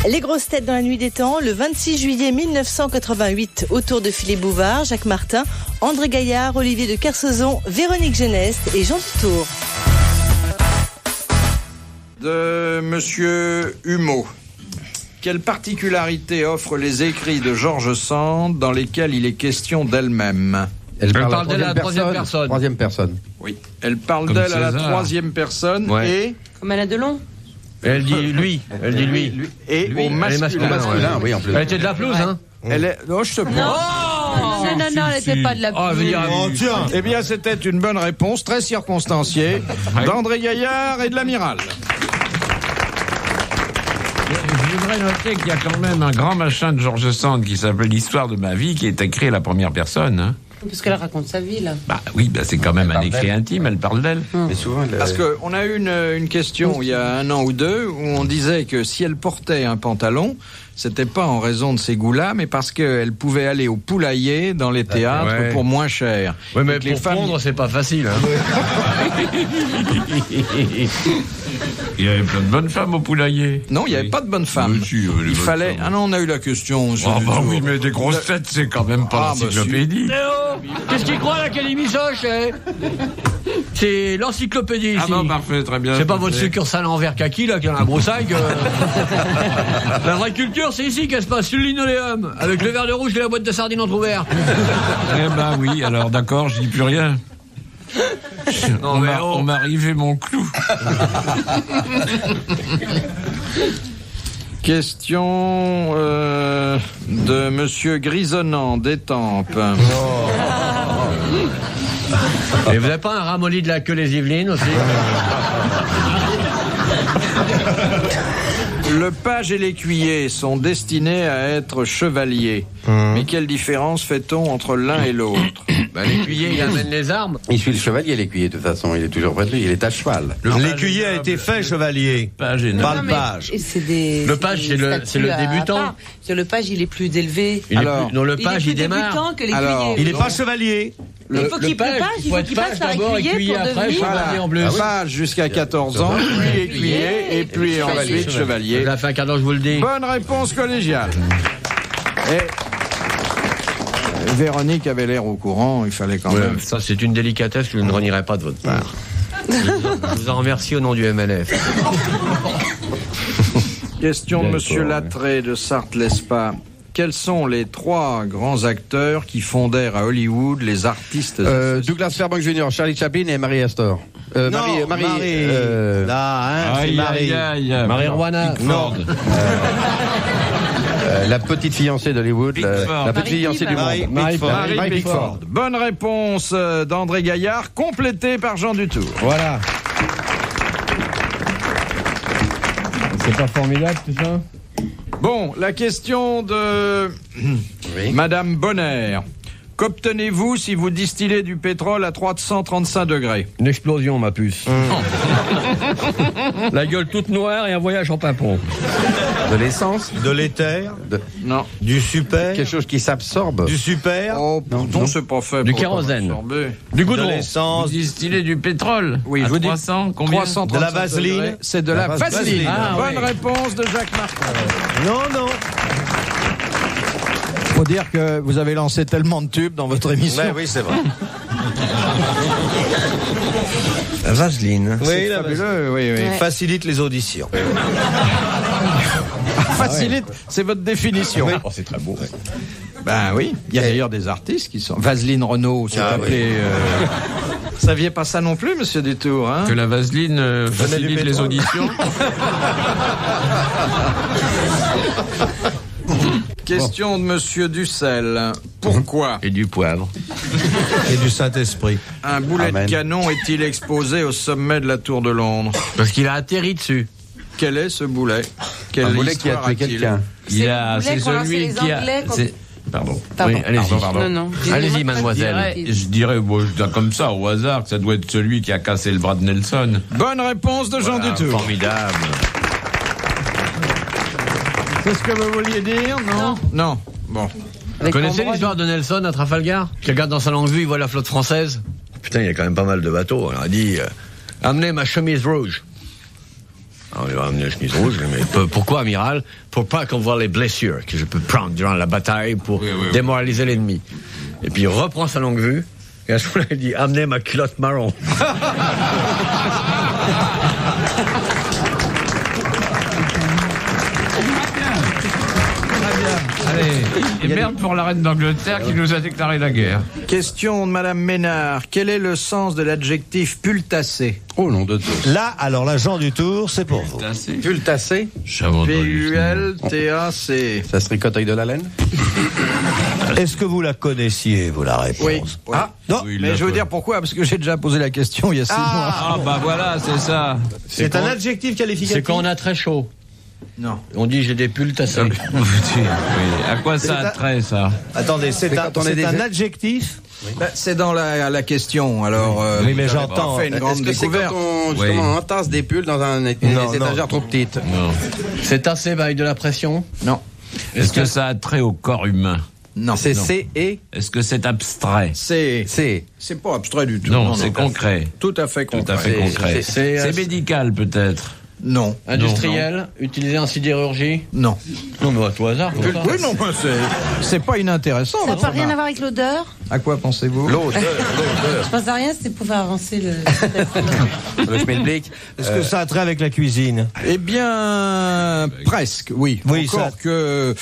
Les grosses têtes dans la nuit des temps, le 26 juillet 1988, autour de Philippe Bouvard, Jacques Martin, André Gaillard, Olivier de Kersauzon, Véronique Geneste et Jean Tour. De Monsieur Humeau. Quelle particularité offrent les écrits de George Sand dans lesquels il est question d'elle-même? Elle parle d'elle à la troisième personne. Troisième personne. Oui. Elle parle Comme d'elle à la César. troisième personne et... Comme Alain Delon. Elle dit lui. Elle dit lui. Et Lui, au masculin. Masculin, oui, en plus. Elle était de la pelouse, hein. Elle est... Oh, je te prends. Non, elle n'était pas de la tiens. Eh bien, c'était une bonne réponse, très circonstanciée, d'André Gaillard et de l'amiral. Je voudrais noter qu'il y a quand même un grand machin de George Sand qui s'appelle L'histoire de ma vie, qui est écrit à la première personne. Hein. Parce qu'elle raconte sa vie, là. Bah oui, c'est quand même un écrit intime, elle parle d'elle. Mais souvent, Parce qu'on a eu une question il y a 1 an ou 2 où on disait que si elle portait un pantalon, c'était pas en raison de ses goûts-là, mais parce qu'elle pouvait aller au poulailler dans les théâtres Ouais. pour moins cher. Oui, mais Donc pour pondre, c'est pas facile. Hein. Il y avait plein de bonnes femmes au poulailler. Non, il n'y avait pas de bonnes femmes. Oui, si, les Il bonnes fallait... femmes. Ah non, on a eu la question. Ah bah oui, mais des grosses têtes, c'est quand même pas Ah, bah, l'encyclopédie. Qu'est-ce qu'il croit l'Académie Soch, C'est l'encyclopédie ici. Ah non, parfait, très bien. C'est pas votre succursale en verre kaki là qui a la broussaille. La vraie culture, c'est ici qu'elle se passe sur le linoléum, avec le verre de rouge et la boîte de sardines entrouverte. Eh ben oui, alors d'accord, je dis plus rien. On m'a arrivé mon clou. Question de Monsieur Grisonnant d'Étampes. Et vous n'avez pas un ramolli de la queue les Yvelines aussi? Le page et l'écuyer sont destinés à être chevaliers. Mais quelle différence fait-on entre l'un et l'autre? L'écuyer, il amène les armes. il suit le chevalier, l'écuyer, de toute façon. Il est toujours près de lui. Il est à cheval. L'écuyer a été fait chevalier. Pas gênant. Pas le page. Et c'est des. Le page, c'est le statuts à débutant. part. Parce que le page, il est plus élevé. Non, le Il est page, plus il démarre. débutant que l'écuyer. Alors, Il n'est pas chevalier. Il faut qu'il page, page, il faut qu'il passe par écuyer pour devenir. chevalier en bleu. Page jusqu'à 14 ans, puis écuyer, et puis ensuite chevalier. Ça fait un quart d'heure, je vous le dis. Bonne réponse collégiale. Et Véronique avait l'air au courant, il fallait quand même. Ça, c'est une délicatesse que je ne renierai pas de votre part. Je vous en remercie au nom du MLF. Question de Monsieur Lattré de Sarthe-Lespas. Quels sont les 3 grands acteurs qui fondèrent à Hollywood les artistes Douglas Fairbanks Jr., Charlie Chaplin et Marie Astor. Marie. Là, hein, c'est Aïe, Marie. aïe, aïe. Marijuana. Ford. La petite fiancée d'Hollywood. La petite fiancée du monde. Marie Marie Pickford. Bonne réponse d'André Gaillard, complétée par Jean Dutour. Voilà. C'est pas formidable tout ça? Bon, la question de Madame Bonner. Qu'obtenez-vous si vous distillez du pétrole à 335 degrés? Une explosion, ma puce. La gueule toute noire et un voyage en pimpon. De l'essence. De l'éther. Non. Du super. Quelque chose qui s'absorbe. Du super. Oh, pourtant, c'est pas fait. Du pour kérosène. absorber. Du De goudron. l'essence. Distiller du pétrole. Oui, à je vous dis 300, combien? 335 De la vaseline. degrés, c'est de la vaseline. Ah, Bonne ouais. réponse de Jacques Martin. Non. Faut dire que vous avez lancé tellement de tubes dans votre émission. Oui, c'est vrai. La vaseline. Oui, la Fabuleux, oui. facilite les auditions. Facilite, c'est votre définition. Oh, c'est très beau. Ben oui, il y a d'ailleurs des artistes qui sont... Vaseline Renault, c'est appelé... Vous saviez pas ça non plus, monsieur Dutour, hein? Que la vaseline facilite les auditions. Question de monsieur Dussel. Pourquoi Et du poivre. Et du Saint-Esprit. un boulet Amen. de canon est-il exposé au sommet de la Tour de Londres? Parce qu'il a atterri dessus. Quel est ce boulet? Quelle Un boulet qui a histoire tué a-t-il? quelqu'un. C'est celui qui a. Pardon. Oui, allez-y. Non. Allez-y, mademoiselle. Je dirais, comme ça, au hasard, que ça doit être celui qui a cassé le bras de Nelson. Bonne réponse de Jean Dutour. Formidable. C'est ce que vous vouliez dire, non? Non. Bon. Vous connaissez l'histoire de Nelson à Trafalgar? Qui regarde dans sa longue vue, il voit la flotte française. Putain, il y a quand même pas mal de bateaux. On a dit, amenez ma chemise rouge. On lui a amené la chemise rouge. Mais pourquoi, amiral? Pour pas qu'on voit les blessures que je peux prendre durant la bataille pour démoraliser l'ennemi. Et puis il reprend sa longue vue. Et à ce moment-là, il dit, amenez ma culotte marron. Et merde pour la reine d'Angleterre qui nous a déclaré la guerre. Question de Madame Ménard. Quel est le sens de l'adjectif pultacé? Oh nom de Dieu. Là, alors l'agent du tour, c'est pour vous. Pultacé. P-U-L-T-A-C. Ça se tricote avec de la laine. Est-ce que vous la connaissiez, vous, la réponse? Oui. Ah, non, Oui, mais je veux dire pourquoi, parce que j'ai déjà posé la question il y a 6 mois. Ah bah voilà, c'est ça. C'est un adjectif qualificatif. C'est quand on a très chaud. Non. On dit j'ai des pulls tassés. Oui. À quoi ça a trait, ça? Attendez, c'est quand on est un des- adjectif. Ben, c'est dans la question, alors... Oui, mais vous avez j'entends. pas fait une grande Est-ce que c'est découverte. quand justement, on entasse des pulls dans une Non, étagère trop petite? Non. C'est tassé avec de la pression. Non. Est-ce que ça a trait au corps humain? Non. C'est non. C et Est-ce que c'est abstrait? C'est pas abstrait du tout. Non, c'est concret. Tout à fait Tout concret. à fait concret. c'est- C'est médical, peut-être. Non. Industriel, utilisé en sidérurgie. Non. Non, mais à tout hasard. comme ça. Oui, non, mais c'est pas inintéressant. Ça n'a votre pas rien à remarque. voir avec l'odeur? À quoi pensez-vous? l'odeur. Je pense à rien, c'était pour faire avancer le... Le schmilblick. Est-ce que ça a trait avec la cuisine? Eh bien, presque, oui. Oui, Encore ça- que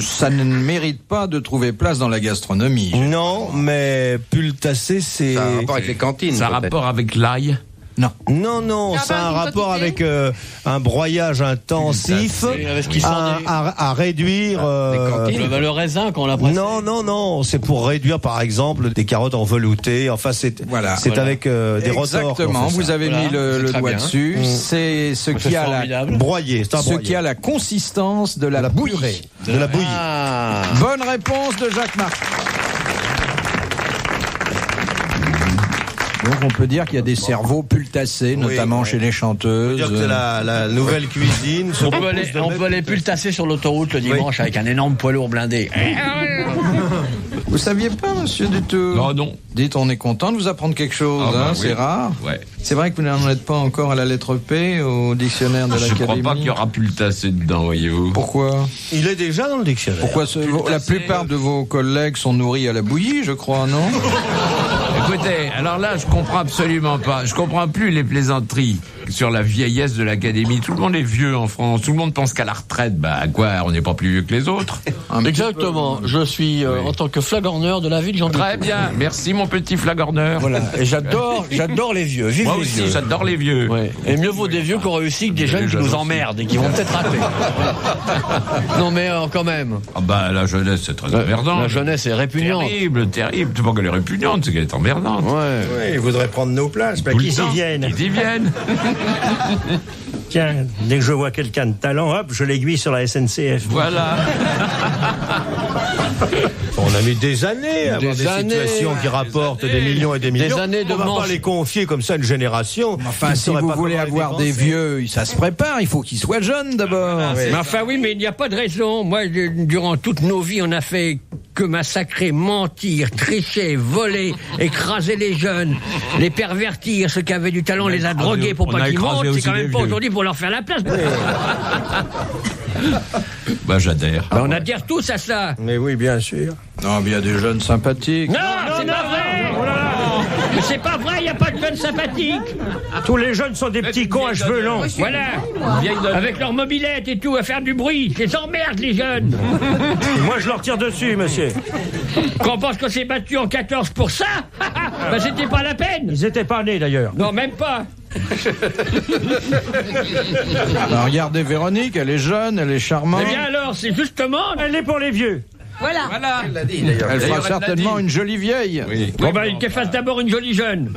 ça ne mérite pas de trouver place dans la gastronomie. Non, mais pultacé, c'est... Ça a un rapport avec les cantines. Ça a peut-être. rapport avec l'ail? Non. Non, ça a un rapport avec un broyage intensif Pultacé, avec ce qui sent des- à réduire... Le raisin qu'on l'a pressé. Non, c'est pour réduire par exemple des carottes en velouté. Enfin, c'est Voilà. avec des rotors. Exactement, vous avez Voilà, mis le c'est très doigt bien. dessus. C'est ce qui a la formidable. broyé, c'est un ce broyé. qui a la consistance de la bouillie. De la bouillie. Ah. Bonne réponse de Jacques Martin. Donc on peut dire qu'il y a des cerveaux pultacés, notamment chez les chanteuses. C'est-à-dire que c'est la nouvelle cuisine. On peut aller pultasser sur l'autoroute le dimanche avec un énorme poids lourd blindé. Vous saviez pas, monsieur Dutour? Non, non. Dites, on est content de vous apprendre quelque chose, Ah bah oui. c'est rare. Ouais. C'est vrai que vous n'en êtes pas encore à la lettre P, au dictionnaire de Je l'Académie. crois pas qu'il y aura pultacé dedans, voyez-vous. Pourquoi? Il est déjà dans le dictionnaire. Pourquoi la plupart de vos collègues sont nourris à la bouillie, je crois, non? Écoutez, alors là, je comprends absolument pas. Je comprends plus les plaisanteries sur la vieillesse de l'Académie. Tout le monde est vieux en France. Tout le monde pense qu'à la retraite, bah quoi, on n'est pas plus vieux que les autres. Exactement. Je suis en tant que flagorneur de la ville Jean Très bien. Merci, mon petit flagorneur. Voilà. Et j'adore les vieux. Vive Moi les aussi, vieux. j'adore les vieux. Ouais. Et mieux vaut des vieux qui ont réussi que des jeunes qui jeunes nous aussi. emmerdent et qui vont peut-être rater. Non mais quand même. Ah bah, la jeunesse, c'est très emmerdant. La jeunesse est répugnante. Terrible, terrible. C'est pas qu'elle est répugnante, c'est qu'elle est emmerdante. Ouais. Oui, ils voudraient prendre nos places, Tout le temps. Qu'ils y viennent. Tiens, dès que je vois quelqu'un de talent, hop, je l'aiguille sur la SNCF. Voilà. On a mis des années à avoir des situations qui rapportent des millions et des millions. années de on va manches. pas les confier comme ça à une génération. Enfin, qui si saurait vous pas voulez comment les avoir des dépenser. vieux, ça se prépare, il faut qu'ils soient jeunes d'abord. Mais enfin oui, mais il n'y a pas de raison. Moi, durant toute nos vies, on n'a fait que massacrer, mentir, tricher, voler, écraser les jeunes, les pervertir. Ceux qui avaient du talent, on les a drogués pour on a pas qu'ils écrasé montent. C'est aussi quand les même pas vieux. aujourd'hui pour leur faire la place. Bah, j'adhère. Ben, on adhère tous à ça. Mais oui, bien sûr. Non, mais il y a des jeunes sympathiques. Non, c'est pas vrai. Mais c'est pas vrai, il n'y a pas de jeunes sympathiques. Tous les jeunes sont des petits cons à cheveux longs. Voilà. Avec leur mobilette et tout, à faire du bruit. C'est emmerde, les jeunes. Moi, je leur tire dessus, monsieur. Qu'on pense qu'on s'est battu en 14 pour ça, ben c'était pas la peine. Ils étaient pas nés, d'ailleurs. Non, même pas. Alors, regardez Véronique, elle est jeune, elle est charmante. Eh bien alors, c'est justement... Elle est pour les vieux. Voilà. Voilà. Elle D'ailleurs, fera elle certainement l'a dit. une jolie vieille. Oui. Bon ben, qu'elle fasse d'abord une jolie jeune.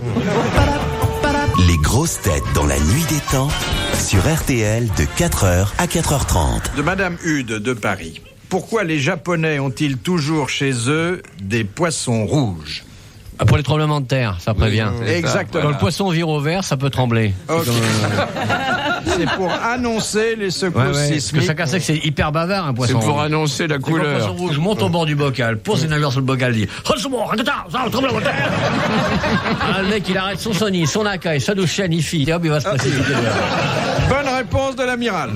Les grosses têtes dans la nuit des temps sur RTL de 4h à 4h30. De Madame Hude de Paris. Pourquoi les Japonais ont-ils toujours chez eux des poissons rouges? Pour les tremblements de terre, ça prévient. Exactement. Quand le poisson vire au vert, ça peut trembler. Ok. C'est pour annoncer les secousses sismiques. Que chacun sait que c'est hyper bavard, un poisson rouge. C'est pour annoncer la couleur. Le poisson rouge monte au bord du bocal, pose une nageur sur le bocal, dit le mec, il arrête son Sony, son Akai, sa douche Nifi, et hop, il va se précipiter. Bonne réponse de l'amiral.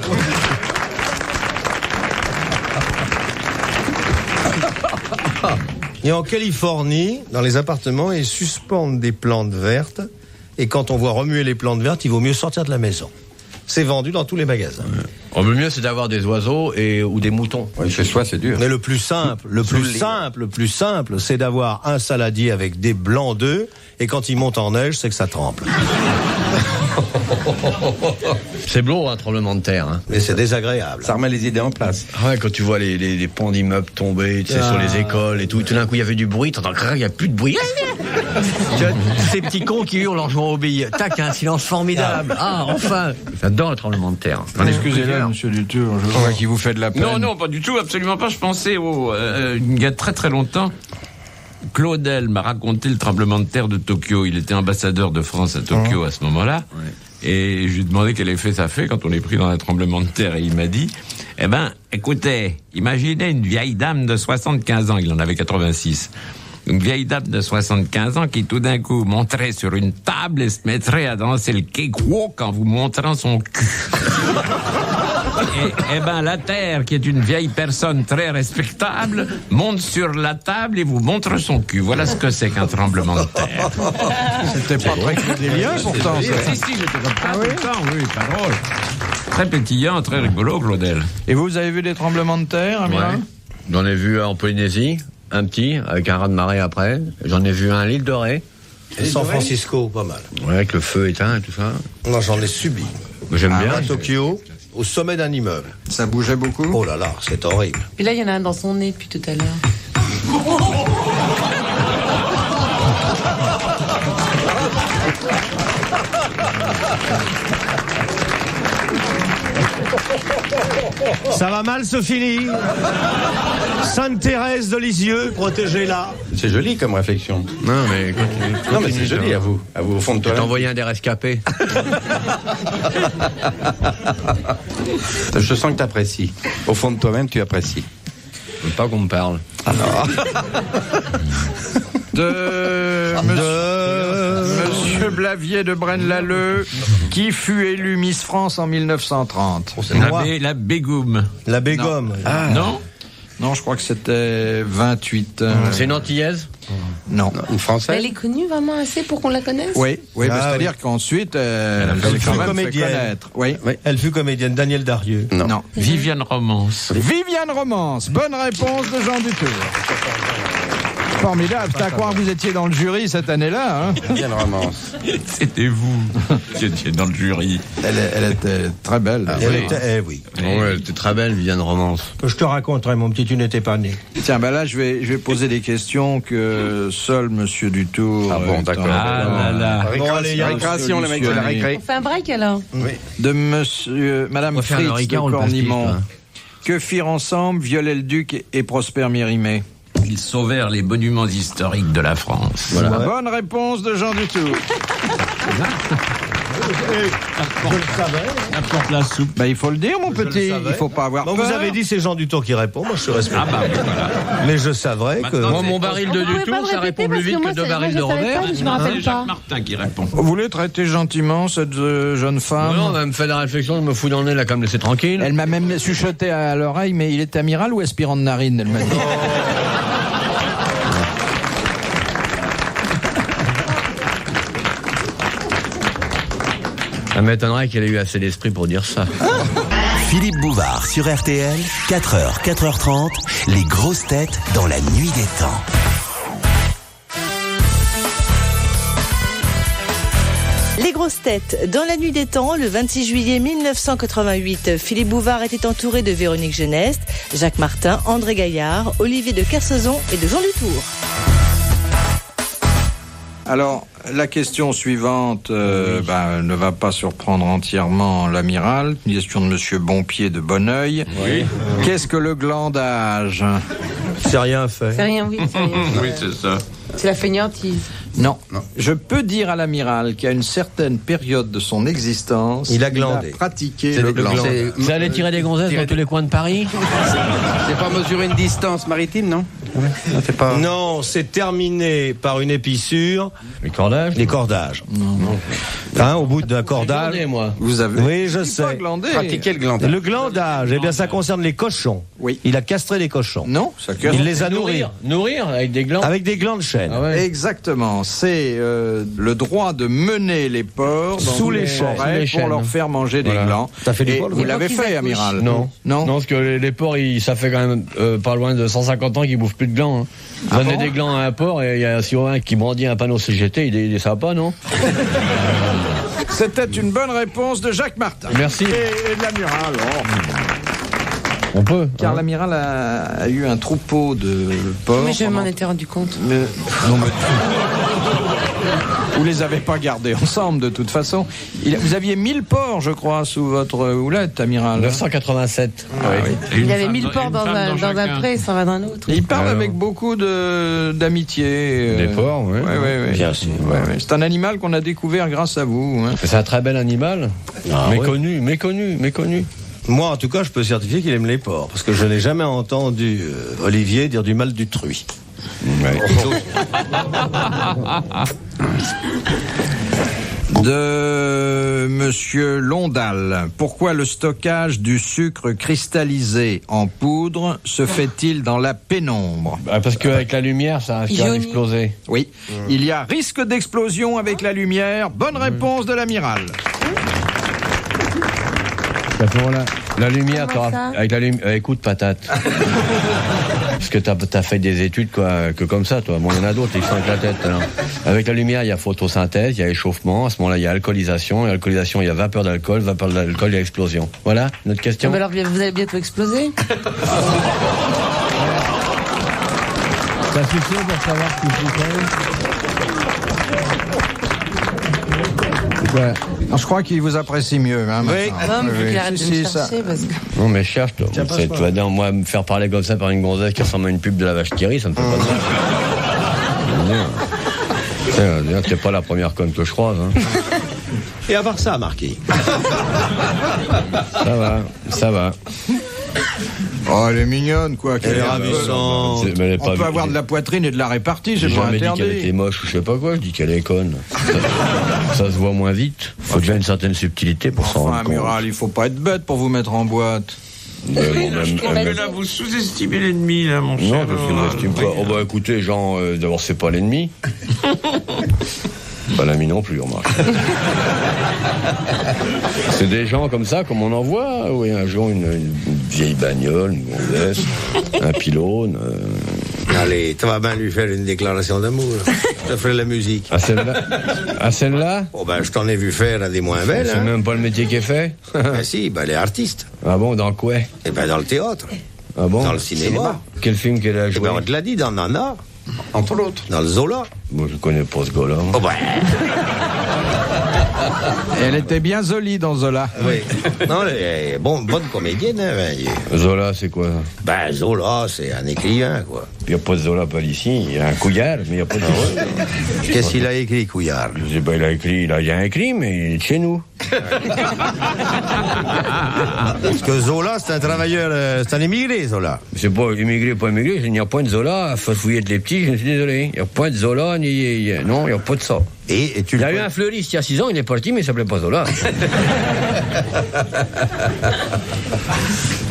Et en Californie, dans les appartements, ils suspendent des plantes vertes. Et quand on voit remuer les plantes vertes, il vaut mieux sortir de la maison. C'est vendu dans tous les magasins. Le mieux, c'est d'avoir des oiseaux ou des moutons. Oui, chez soi, c'est dur. Mais le plus simple, c'est d'avoir un saladier avec des blancs d'œufs. Et quand il monte en neige, c'est que ça tremble. C'est beau, un tremblement de terre. Hein. Mais c'est désagréable. Ça remet les idées en place. Ouais, quand tu vois les pans d'immeubles tomber, tu sais, sur les écoles et tout d'un coup, il y avait du bruit, t'entends, il n'y a plus de bruit. Tu vois, ces petits cons qui hurlent en jouant aux billes. Tac, un silence formidable. Ah, enfin. J'adore le tremblement de terre. Excusez-le, monsieur Dutour, je vois qu'il vous fait de la peine. Non, pas du tout, absolument pas. Je pensais il y a très très longtemps, Claudel m'a raconté le tremblement de terre de Tokyo. Il était ambassadeur de France à Tokyo à ce moment-là. Ouais. Et je lui ai demandé quel effet ça fait quand on est pris dans un tremblement de terre. Et il m'a dit, écoutez, imaginez une vieille dame de 75 ans, il en avait 86. Une vieille dame de 75 ans qui tout d'un coup monterait sur une table et se mettrait à danser le cakewalk en vous montrant son cul. La Terre, qui est une vieille personne très respectable, monte sur la table et vous montre son cul. Voilà ce que c'est qu'un tremblement de terre. C'était pas très claudélien, pourtant. Si, j'étais comme ça tout le temps, oui, pas drôle. Très pétillant, très rigolo, Claudel. Et vous avez vu des tremblements de terre, amiral? J'en ai vu en Polynésie, un petit, avec un raz-de-marée après. J'en ai vu un à l'île de Ré. Et San Francisco, pas mal. Ouais, avec le feu éteint et tout ça. Non, j'en ai subi. J'aime bien. À Tokyo, au sommet d'un immeuble. Ça bougeait beaucoup? Oh là là, c'est horrible. Et là, il y en a un dans son nez depuis tout à l'heure. Ça va mal, Sophie? Sainte-Thérèse de Lisieux, protégez-la. C'est joli comme réflexion. Non, mais non, mais c'est joli à vous au fond de toi. Tu t'as envoyé un des rescapés. Je sens que t'apprécies. Au fond de toi-même, tu apprécies. Je veux pas qu'on me parle. Alors. Monsieur Blavier de Braine-l'Alleud, qui fut élu Miss France en 1930. La Bégoum. La Bégoum. Non? Non, je crois que c'était 28. C'est une Antillaise? Non. Une Française? Elle est connue vraiment assez pour qu'on la connaisse? Oui, c'est-à-dire qu'ensuite, elle fut comédienne. Oui. Elle fut comédienne. Daniel Darieux. Non. Viviane Romance. Viviane Romance. Bonne réponse de Jean Dutour. Formidable. C'est à croire que vous étiez dans le jury cette année-là. Hein. Viviane Romance. C'était vous qui étiez dans le jury. Elle était très belle. Oui. Elle était très belle, Viviane Romance. Je te raconterai, mon petit, tu n'étais pas né. Tiens, là, je vais poser des questions que seul monsieur Dutour... Ah bon, d'accord. Récréation, les mecs, c'est la récré. On fait un break, alors? Oui. De madame Fritz de Cornimont. Que firent ensemble Viollet-le-Duc et Prosper Mérimée? Ils sauvèrent les monuments historiques de la France. Voilà. Bonne réponse de Jean Dutour. Apporte la soupe. Il faut le dire, mon petit. Il faut pas avoir peur. Vous avez dit c'est Jean Dutour qui répond. Moi, je suis respecté. Voilà. Mais je savais que... Moi, mon baril de Dutour, ça répond plus vite que deux barils de Robert. Je me rappelle C'est Jacques Martin qui répond. Vous voulez traiter gentiment cette jeune femme? Non, elle me fait la réflexion, je me fous dans le nez, là, comme laisser tranquille. Elle m'a même chuchoté à l'oreille, mais il est amiral ou aspirant de narine, elle m'a dit. Ça m'étonnerait qu'elle ait eu assez d'esprit pour dire ça. Philippe Bouvard sur RTL, 4h, 4h30, les grosses têtes dans la nuit des temps. Les grosses têtes dans la nuit des temps, le 26 juillet 1988, Philippe Bouvard était entouré de Véronique Geneste, Jacques Martin, André Gaillard, Olivier de Kersauzon et de Jean Dutour. Alors, la question suivante ne va pas surprendre entièrement l'amiral. Une question de monsieur Bonpied de Bonneuil. Oui. Qu'est-ce que le glandage? C'est rien fait. C'est rien, oui. Oui, c'est ça. C'est la fainéantise. Non. Je peux dire à l'amiral qu'à une certaine période de son existence, il a glandé. Il a pratiqué le gland. Vous allez tirer des gonzesses dans tous les coins de Paris? C'est pas mesurer une distance maritime, non? Non, c'est pas... Non, c'est terminé par une épissure. Les cordages? Les cordages. Hein, au bout d'un cordage. Glandé, moi. Vous avez Oui, je sais. Pratiquer le glandage. Le glandage, eh bien, ça concerne les cochons. Oui. Il a castré les cochons. Non, ça Il les a nourris. Nourrir avec des glands? Avec des glands de chêne. Ah ouais. Exactement. C'est le droit de mener les porcs dans Sous les forêts chênes. pour leur faire manger des glands. T'as fait du Et bol, vous l'avez fait, amiral? Non. Non. Non, parce que les porcs, ça fait quand même pas loin de 150 ans qu'ils bouffent plus de glands. Hein. Donner des glands à un porc, et il y a un Sylvain qui brandit un panneau CGT, il est sympa, non? C'était une bonne réponse de Jacques Martin. Merci. Et de l'amiral. On peut. Car l'amiral a eu un troupeau de porcs. Mais je m'en étais rendu compte. Non, mais... Vous les avez pas gardés ensemble de toute façon. Vous aviez 1000 porcs, je crois, sous votre houlette, amiral. 987. Oui. Il avait 1000 porcs dans un pré, ça va dans un autre. Et il parle avec beaucoup d'amitié. Des porcs, oui. Oui. Bien sûr. Ouais. C'est un animal qu'on a découvert grâce à vous. Hein. C'est un très bel animal. Méconnu. Moi, en tout cas, je peux certifier qu'il aime les porcs, parce que je n'ai jamais entendu Olivier dire du mal du truie. Ouais. De Monsieur Londal. Pourquoi le stockage du sucre cristallisé en poudre se fait-il dans la pénombre? Parce qu'avec la lumière, ça risque d'exploser. Oui. Il y a risque d'explosion avec la lumière. Bonne réponse de l'amiral. La lumière, avec la lumière, écoute, patate. Parce que t'as fait des études que comme ça, toi. Bon, il y en a d'autres, ils sont avec la tête. Alors. Avec la lumière, il y a photosynthèse, il y a échauffement. À ce moment-là, il y a alcoolisation. Et alcoolisation, il y a vapeur d'alcool. Vapeur d'alcool, il y a explosion. Voilà, notre question. Mais alors, vous allez bientôt exploser? Ça suffit pour savoir ce qu'il faut. Ouais. Je crois qu'il vous apprécie mieux. Hein, oui. Non, mais faut qu'il arrête de me chercher. Parce que... Non, mais cherche, toi. Tu vas dire, moi, me faire parler comme ça par une gonzesse qui ressemble à une pub de la vache Thierry, ça me fait pas de mal. T'es pas la première conne que je croise. Hein. Et à part ça, Marquis. Ça va. Oh, elle est mignonne, quoi. Elle est ravissante. On peut avoir de la poitrine et de la répartie, c'est pas interdit. J'ai jamais dit qu'elle était moche ou je sais pas quoi, je dis qu'elle est conne. Ça se voit moins vite. Faut déjà une certaine subtilité pour s'en rendre compte. Amiral, il faut pas être bête pour vous mettre en boîte. Là, vous sous-estimez l'ennemi, là, mon cher. Non, je ne sous-estime pas. Oh, bah écoutez, Jean, d'abord, c'est pas l'ennemi. Pas l'ami non plus, remarque. C'est des gens comme ça, comme on en voit. Oui, un jour, une vieille bagnole, une gonzesse, un pylône. Allez, tu vas bien lui faire une déclaration d'amour. Je te ferai la musique. À celle-là Oh ben, je t'en ai vu faire à des moins belles. C'est même pas le métier qui est fait. Ben si, ben elle est artiste. Ah bon, dans quoi? Eh ben dans le théâtre. Ah bon? Dans le cinéma. Quel film qu'elle a Eh joué? ben on te l'a dit, dans Nana. Entre l'autre. Dans le Zola. Moi, je connais pas ce gars-là. Oh ben. Elle était bien jolie dans Zola. Oui. Non, elle est bonne comédienne. Hein, Zola, c'est quoi? Ben, Zola, c'est un écrivain, quoi. Il n'y a pas de Zola par ici. Il y a un Couillard, mais il n'y a pas de Zola. Qu'est-ce qu'il a écrit, Couillard? Je sais pas, il a écrit, mais il est de chez nous. Parce que Zola, c'est un travailleur, c'est un immigré, Zola. C'est pas immigré, il n'y a pas de Zola. Faut fouiller les petits, je suis désolé. Il n'y a pas de Zola, non, il n'y a pas de ça. Et il y a eu un fleuriste il y a 6 ans, il est parti, mais il s'appelait pas Zola.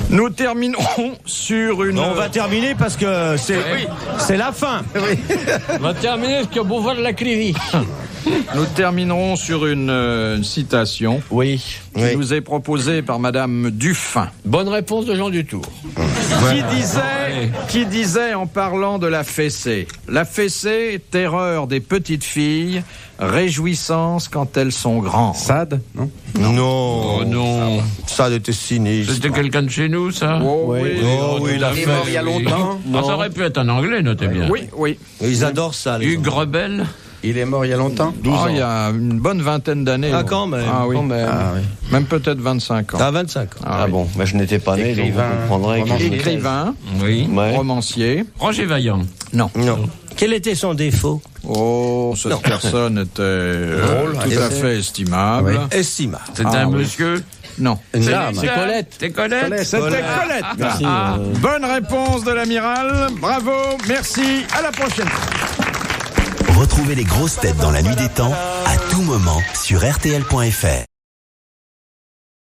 Nous terminerons sur une... Non, on va terminer parce que c'est la fin. Oui. On va terminer parce qu'il y a Beauvoir de la Crivie. Nous terminerons sur une citation. Oui. Qui nous est proposée par Madame Dufin. Bonne réponse de Jean Dutour. Qui disait en parlant de la fessée, la fessée, terreur des petites filles, réjouissance quand elles sont grandes. Sade, non? Non. Oh non. Sade était sinistre. C'était quelqu'un de chez nous, ça? Oh oui. Oh oui, la Il est mort il y a longtemps. Ah, ça aurait pu être un anglais, notez bien. Oui. Ils adorent ça. les Hugues Rebel. Il est mort il y a longtemps? 12 ans. Il y a une bonne vingtaine d'années. Ah, quand même. Ah oui. Quand même. Ah, oui. Même peut-être 25 ans. Ah, 25 ans. Ah bon, bah, je n'étais pas né, donc vous comprendrez que... Écrivain, Oui. Ouais. romancier. Roger Vaillant. Non. Quel était son défaut? Oh, cette personne était tout à fait estimable. Oui. Estimable. C'était un monsieur? Non. C'est Colette. C'est Colette. C'était Colette. Merci. Bonne réponse de l'amiral. Bravo. Merci. À la prochaine. Retrouvez les grosses têtes dans la nuit des temps à tout moment sur RTL.fr.